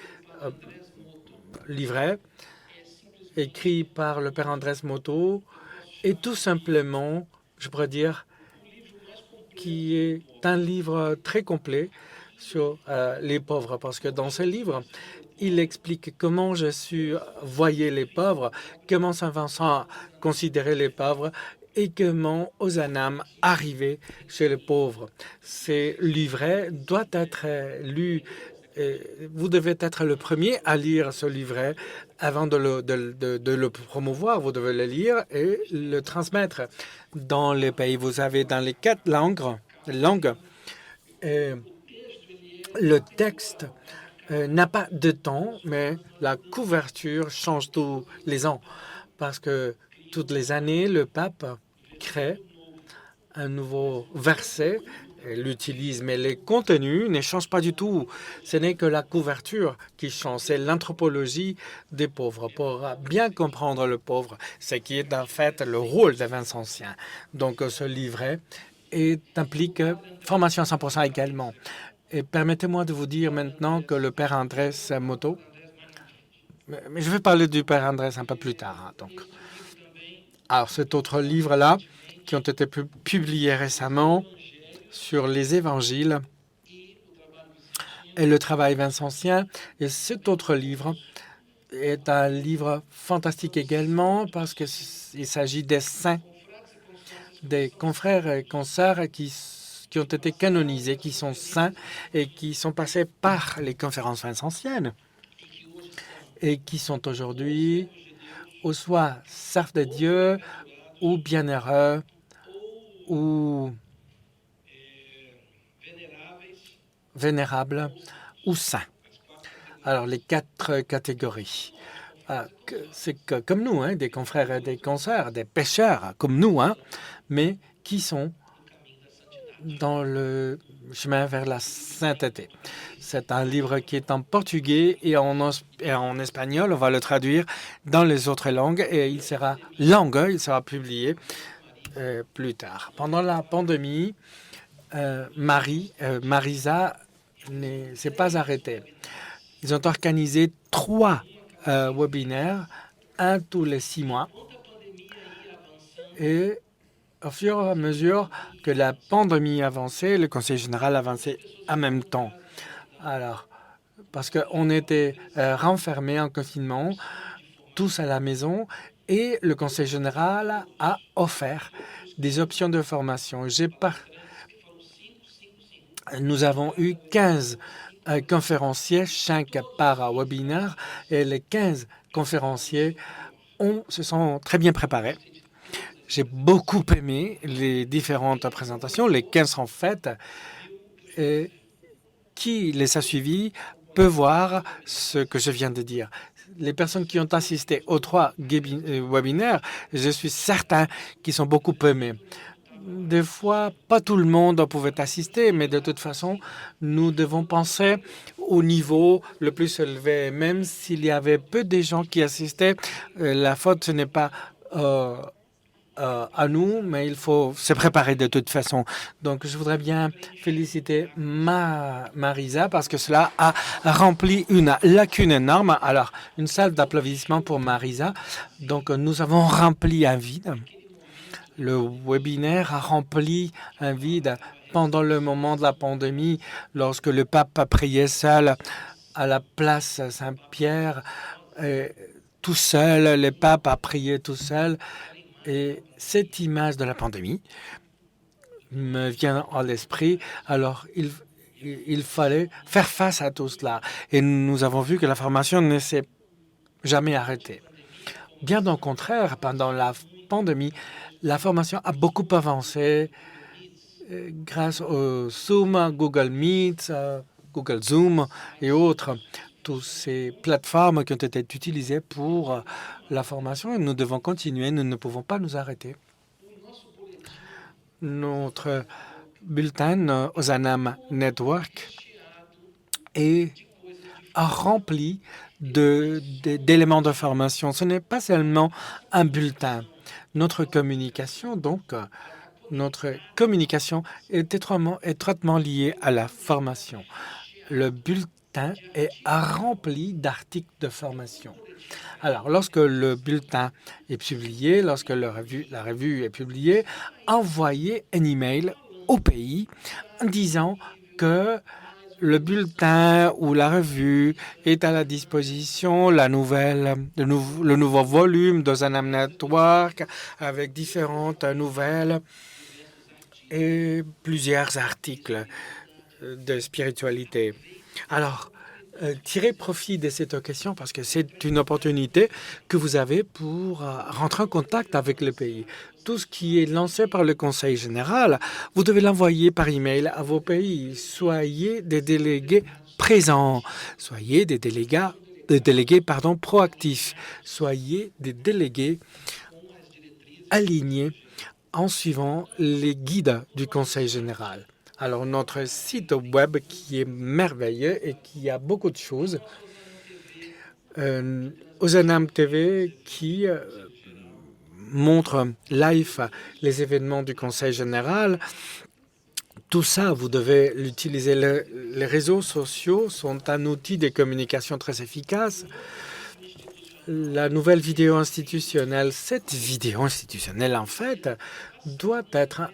livret écrit par le père Andrés Moto et tout simplement, je pourrais dire, qui est un livre très complet sur les pauvres, parce que dans ce livre, il explique comment Jésus voyait les pauvres, comment Saint Vincent considérait les pauvres et comment Ozanam arrivait chez les pauvres. Ce livret doit être lu. Vous devez être le premier à lire ce livret avant de le promouvoir. Vous devez le lire et le transmettre dans les pays. Vous avez dans les 4 langues. Le texte n'a pas de temps, mais la couverture change tous les ans parce que toutes les années, le pape crée un nouveau verset, l'utilise, mais les contenus ne changent pas du tout. Ce n'est que la couverture qui change, c'est l'anthropologie des pauvres pour bien comprendre le pauvre, ce qui est en fait le rôle des Vincentiens. Donc ce livret implique formation à 100% également. Et permettez-moi de vous dire maintenant que le père Andrés Moto, mais je vais parler du père Andrés un peu plus tard. Donc. Alors, cet autre livre-là, qui ont été publiés récemment sur les évangiles et le travail vincentien. Et cet autre livre est un livre fantastique également parce qu'il s'agit des saints, des confrères et consoeurs qui ont été canonisés, qui sont saints et qui sont passés par les conférences vincentiennes et qui sont aujourd'hui ou soit serfs de Dieu ou bienheureux ou vénérables ou saints. Alors, les 4 catégories. C'est comme nous, des confrères et des consoeurs, des pêcheurs comme nous, mais qui sont dans le chemin vers la sainteté. C'est un livre qui est en portugais et en espagnol. On va le traduire dans les autres langues et il sera publié plus tard. Pendant la pandémie, Marisa ne s'est pas arrêtée. Ils ont organisé 3 webinaires, un tous les 6 mois. Et au fur et à mesure que la pandémie avançait, le Conseil général avançait en même temps. Alors, parce qu'on était renfermés en confinement, tous à la maison, et le Conseil général a offert des options de formation. Nous avons eu 15 conférenciers, 5 par webinaire, et les 15 conférenciers se sont très bien préparés. J'ai beaucoup aimé les différentes présentations, les 15 sont faites. Et qui les a suivis peut voir ce que je viens de dire. Les personnes qui ont assisté aux 3 webinaires, je suis certain qu'ils sont beaucoup aimés. Des fois, pas tout le monde pouvait assister, mais de toute façon, nous devons penser au niveau le plus élevé. Même s'il y avait peu de gens qui assistaient, la faute, ce n'est pas à nous, mais il faut se préparer de toute façon. Donc, je voudrais bien féliciter Marisa parce que cela a rempli une lacune énorme. Alors, une salle d'applaudissements pour Marisa. Donc, nous avons rempli un vide. Le webinaire a rempli un vide pendant le moment de la pandémie, lorsque le pape priait seul à la place Saint-Pierre, tout seul, le pape a prié tout seul. Et cette image de la pandémie me vient à l'esprit. Alors, il fallait faire face à tout cela. Et nous avons vu que la formation ne s'est jamais arrêtée. Bien au contraire, pendant la pandémie, la formation a beaucoup avancé grâce au Zoom, Google Meet, Google Zoom et autres. Toutes ces plateformes qui ont été utilisées pour la formation et nous devons continuer, nous ne pouvons pas nous arrêter. Notre bulletin Ozanam Network est rempli d'éléments de formation. Ce n'est pas seulement un bulletin. Notre communication, est étroitement liée à la formation. Le bulletin est rempli d'articles de formation. Alors, lorsque le bulletin est publié, lorsque la revue est publiée, envoyez un email au pays en disant que le bulletin ou la revue est à la disposition, le nouveau volume d'Ozanam Network avec différentes nouvelles et plusieurs articles de spiritualité. Alors, tirez profit de cette occasion parce que c'est une opportunité que vous avez pour rentrer en contact avec le pays. Tout ce qui est lancé par le Conseil général, vous devez l'envoyer par email à vos pays. Soyez des délégués présents. Soyez des délégués proactifs. Soyez des délégués alignés en suivant les guides du Conseil général. Alors, notre site web qui est merveilleux et qui a beaucoup de choses, Ozanam TV qui montre live les événements du Conseil général. Tout ça, vous devez l'utiliser. Les réseaux sociaux sont un outil de communication très efficace. La nouvelle vidéo institutionnelle, cette vidéo institutionnelle, en fait, doit être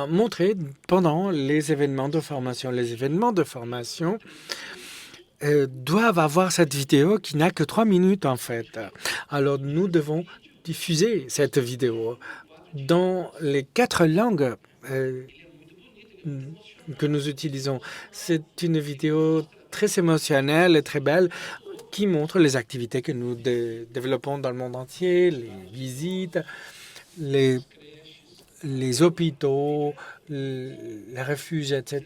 montrée pendant les événements de formation. Les événements de formation doivent avoir cette vidéo qui n'a que 3 minutes, en fait. Alors, nous devons diffuser cette vidéo dans les 4 langues que nous utilisons. C'est une vidéo très émotionnelle et très belle qui montre les activités que nous développons dans le monde entier, les visites, les hôpitaux, les refuges, etc.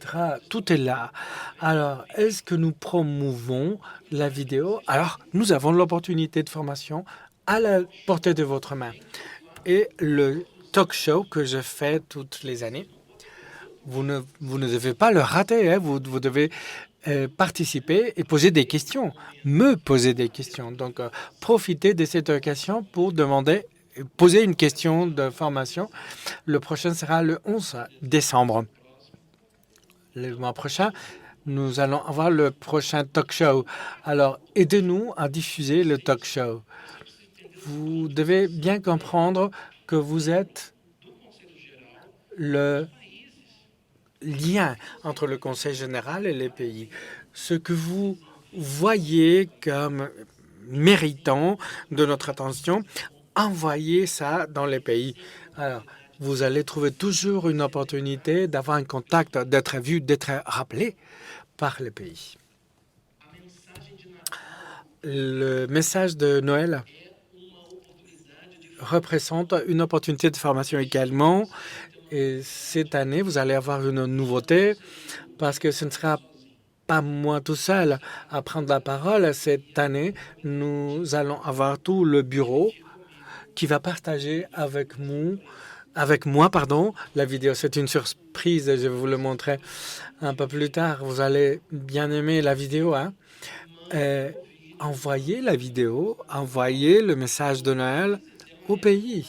Tout est là. Alors, est-ce que nous promouvons la vidéo? Alors, nous avons l'opportunité de formation à la portée de votre main. Et le talk show que je fais toutes les années, vous ne devez pas le rater. Hein? Vous devez participer et poser des questions, me poser des questions. Donc, profitez de cette occasion pour poser une question de formation. Le prochain sera le 11 décembre. Le mois prochain, nous allons avoir le prochain talk show. Alors, aidez-nous à diffuser le talk show. Vous devez bien comprendre que vous êtes le lien entre le Conseil général et les pays. Ce que vous voyez comme méritant de notre attention, envoyez ça dans les pays. Alors, vous allez trouver toujours une opportunité d'avoir un contact, d'être vu, d'être rappelé par les pays. Le message de Noël représente une opportunité de formation également. Et cette année, vous allez avoir une nouveauté parce que ce ne sera pas moi tout seul à prendre la parole. Cette année, nous allons avoir tout le bureau qui va partager avec moi, la vidéo. C'est une surprise, je vais vous le montrer un peu plus tard. Vous allez bien aimer la vidéo. Hein? Envoyez la vidéo, envoyez le message de Noël au pays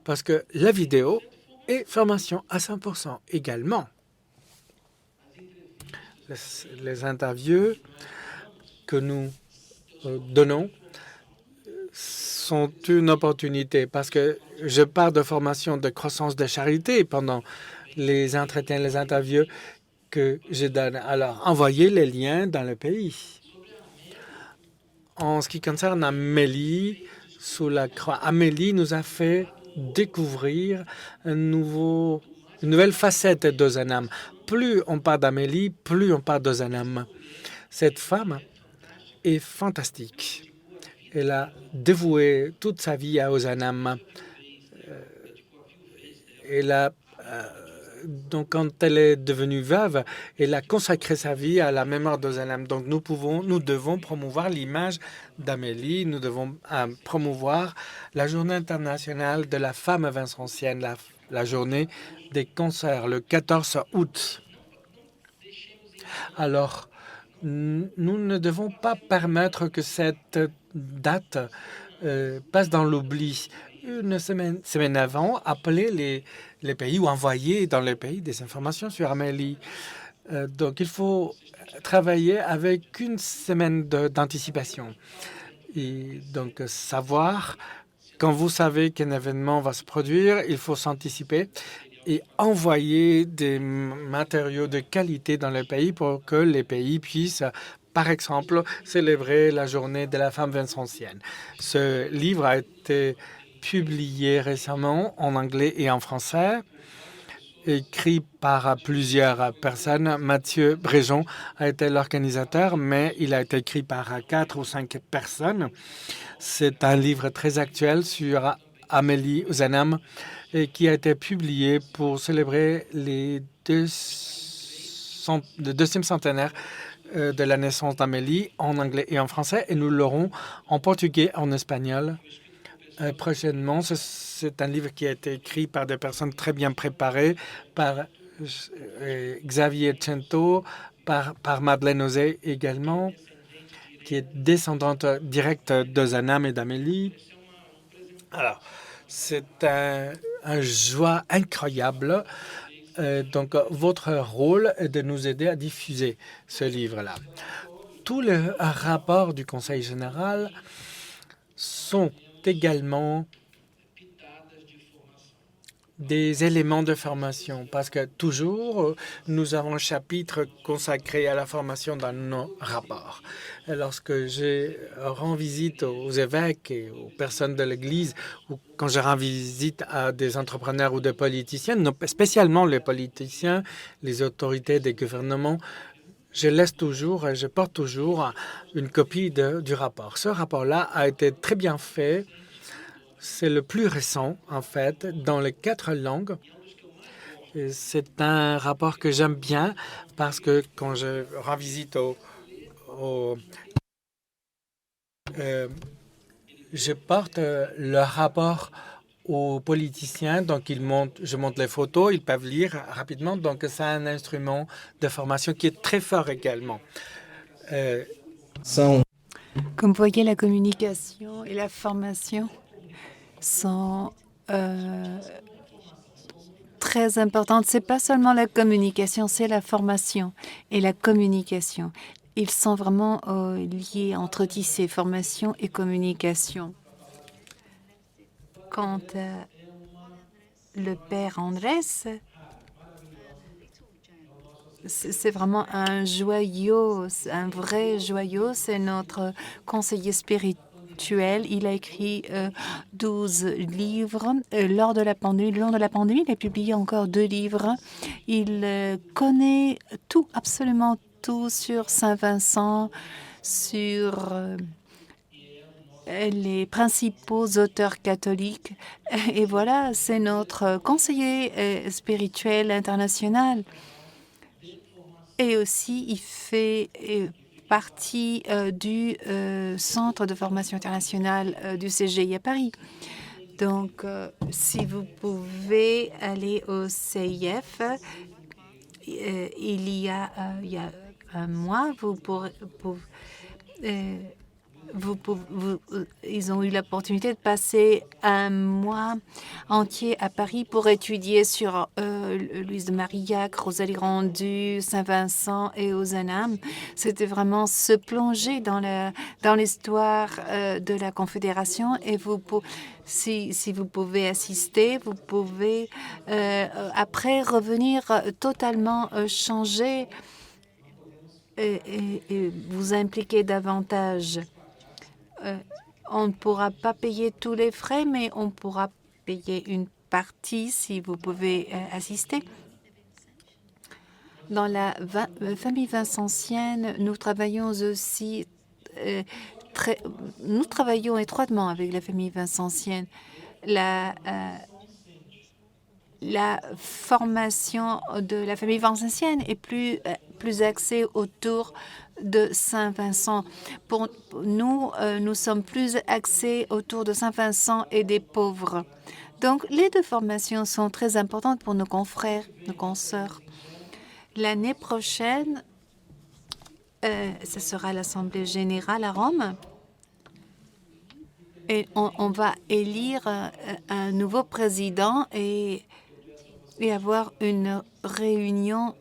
parce que la vidéo et formation à 100% également. Les interviews que nous donnons sont une opportunité parce que je parle de formation de croissance de charité pendant les entretiens, les interviews que je donne. Alors, envoyez les liens dans le pays. En ce qui concerne Amélie, sous la croix, Amélie nous a fait découvrir une nouvelle facette d'Ozanam. Plus on parle d'Amélie, plus on parle d'Ozanam. Cette femme est fantastique. Elle a dévoué toute sa vie à Ozanam. Donc, quand elle est devenue veuve, elle a consacré sa vie à la mémoire d'Ozanam. Donc, nous devons promouvoir l'image d'Amélie. Nous devons promouvoir la Journée internationale de la femme vincentienne, la journée des cancers, le 14 août. Alors, nous ne devons pas permettre que cette date passe dans l'oubli. Une semaine avant, appelez les pays ou envoyer dans les pays des informations sur Amélie. Donc, il faut travailler avec une semaine d'anticipation. Et donc, savoir, quand vous savez qu'un événement va se produire, il faut s'anticiper et envoyer des matériaux de qualité dans le pays pour que les pays puissent, par exemple, célébrer la journée de la femme vincentienne. Ce livre a été publié récemment en anglais et en français, écrit par plusieurs personnes. Mathieu Bréjon a été l'organisateur, mais il a été écrit par 4 ou 5 personnes. C'est un livre très actuel sur Amélie Ozanam et qui a été publié pour célébrer le deuxième centenaire de la naissance d'Amélie en anglais et en français, et nous l'aurons en portugais et en espagnol prochainement. C'est un livre qui a été écrit par des personnes très bien préparées, par Xavier Cento, par Madeleine Osé également, qui est descendante directe d'Ozanam et d'Amélie. Alors, c'est un joie incroyable. Donc, votre rôle est de nous aider à diffuser ce livre-là. Tous les rapports du Conseil général sont également des éléments de formation, parce que toujours, nous avons un chapitre consacré à la formation dans nos rapports. Et lorsque je rends visite aux évêques et aux personnes de l'Église, ou quand je rends visite à des entrepreneurs ou des politiciens, spécialement les politiciens, les autorités des gouvernements, je laisse toujours et je porte toujours une copie du rapport. Ce rapport-là a été très bien fait. C'est le plus récent, en fait, dans les 4 langues. C'est un rapport que j'aime bien parce que quand je rends visite je porte le rapport aux politiciens, donc je montre les photos, ils peuvent lire rapidement, donc c'est un instrument de formation qui est très fort également. Comme vous voyez, la communication et la formation sont très importantes. C'est pas seulement la communication, c'est la formation et la communication. Ils sont vraiment liés, entretissés, formation et communication. Quant à le père Andrés, c'est vraiment un joyau, un vrai joyau. C'est notre conseiller spirituel. Il a écrit 12 livres lors de la pandémie. Le long de la pandémie, il a publié encore 2 livres. Il connaît tout, absolument tout sur Saint-Vincent, sur les principaux auteurs catholiques. Et voilà, c'est notre conseiller spirituel international. Et aussi, il fait partie du Centre de formation internationale du CGI à Paris. Donc, si vous pouvez aller au CIF, il y a un mois, ils ont eu l'opportunité de passer un mois entier à Paris pour étudier sur Louise de Marillac, Rosalie Rendu, Saint-Vincent et Ozanam. C'était vraiment se plonger dans l'histoire de la Confédération. Et si vous pouvez assister, vous pouvez après revenir totalement changé et vous impliquer davantage. On ne pourra pas payer tous les frais, mais on pourra payer une partie si vous pouvez assister. Dans la famille vincentienne, nous travaillons aussi nous travaillons étroitement avec la famille vincentienne. La formation de la famille vincentienne est plus axée autour de Saint-Vincent. Pour nous, nous sommes plus axés autour de Saint-Vincent et des pauvres. Donc, les 2 formations sont très importantes pour nos confrères, nos consoeurs. L'année prochaine, ce sera l'Assemblée générale à Rome. Et on va élire un nouveau président et avoir une réunion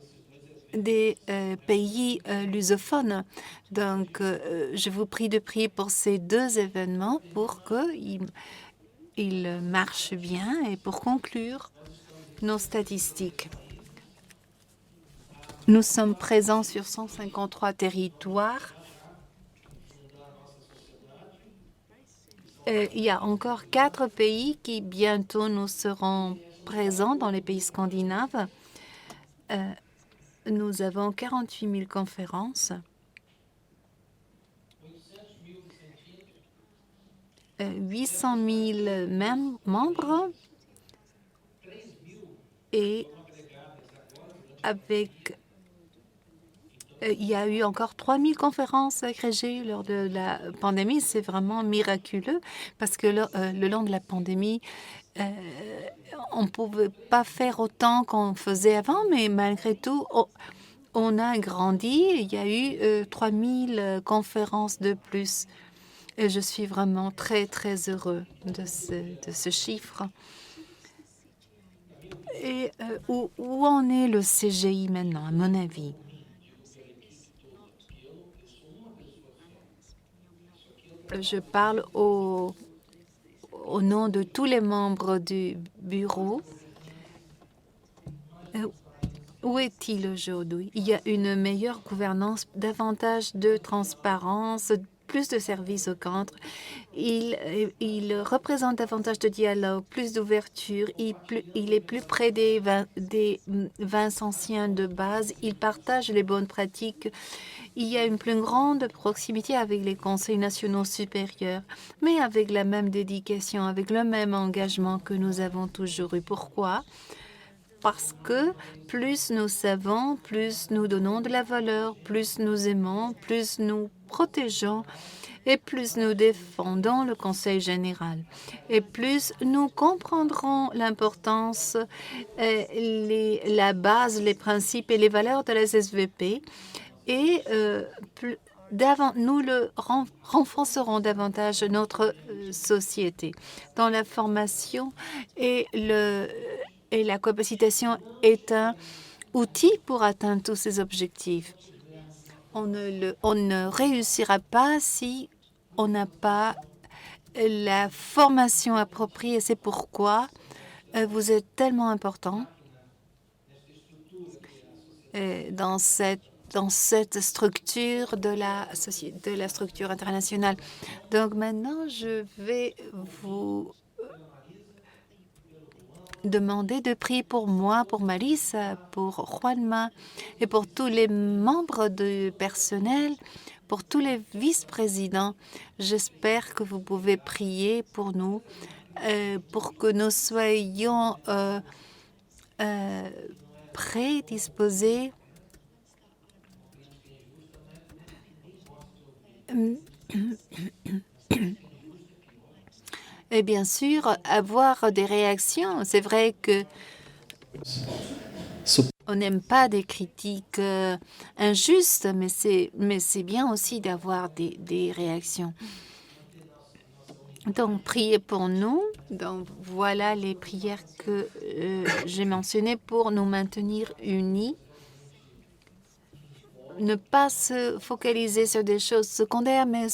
des pays lusophones. Donc, je vous prie de prier pour ces 2 événements pour qu'ils marchent bien. Et pour conclure, nos statistiques. Nous sommes présents sur 153 territoires. Il y a encore 4 pays qui bientôt nous serons présents dans les pays scandinaves. Nous avons 48 000 conférences. 800 000 membres et il y a eu encore 3 000 conférences agrégées lors de la pandémie. C'est vraiment miraculeux parce que le long de la pandémie, on ne pouvait pas faire autant qu'on faisait avant, mais malgré tout, on a grandi. Il y a eu 3 000 conférences de plus. Et je suis vraiment très, très heureux de ce chiffre. Et où en est le CGI maintenant, à mon avis? Je parle au nom de tous les membres du bureau. Où est-il aujourd'hui? Il y a une meilleure gouvernance, davantage de transparence, plus de services au centre. Il représente davantage de dialogue, plus d'ouverture. Il est plus près des 20 anciens de base. Il partage les bonnes pratiques. Il y a une plus grande proximité avec les conseils nationaux supérieurs, mais avec la même dédication, avec le même engagement que nous avons toujours eu. Pourquoi? Parce que plus nous savons, plus nous donnons de la valeur, plus nous aimons, plus nous protégeons et plus nous défendons le Conseil général. Et plus nous comprendrons l'importance, la base, les principes et les valeurs de la SVP et nous renforcerons davantage notre société. Dans la formation et la capacitation est un outil pour atteindre tous ces objectifs. On ne réussira pas si on n'a pas la formation appropriée. C'est pourquoi vous êtes tellement important dans cette structure de la structure internationale. Donc maintenant, je vais vous demander de prier pour moi, pour Marisa, pour Juanma et pour tous les membres du personnel, pour tous les vice-présidents. J'espère que vous pouvez prier pour nous, pour que nous soyons prêts, disposés. Et bien sûr, avoir des réactions. C'est vrai que on n'aime pas des critiques injustes, mais c'est bien aussi d'avoir des réactions. Donc, priez pour nous. Donc, voilà les prières que j'ai mentionnées pour nous maintenir unis. Ne pas se focaliser sur des choses secondaires, mais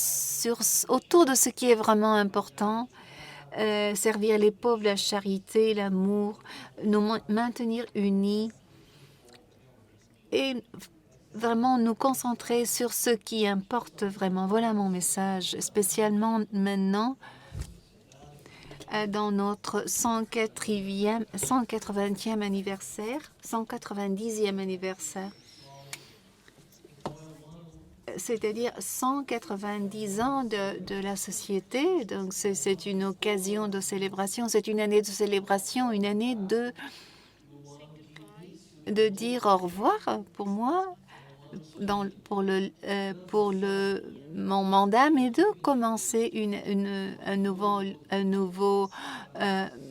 autour de ce qui est vraiment important. Servir les pauvres, la charité, l'amour, nous maintenir unis et vraiment nous concentrer sur ce qui importe vraiment. Voilà mon message, spécialement maintenant dans notre 180e anniversaire, 190e anniversaire. C'est-à-dire 190 ans de la société. Donc, c'est une occasion de célébration, c'est une année de célébration, une année de dire au revoir pour moi, pour mon mandat, mais de commencer un nouveau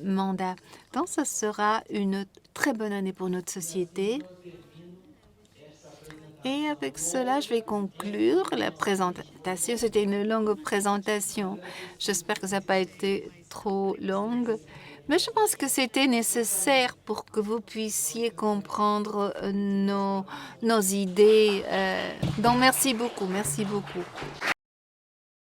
mandat. Donc, ce sera une très bonne année pour notre société. Et avec cela, je vais conclure la présentation. C'était une longue présentation. J'espère que ça n'a pas été trop longue. Mais je pense que c'était nécessaire pour que vous puissiez comprendre nos idées. Donc, merci beaucoup. Merci beaucoup.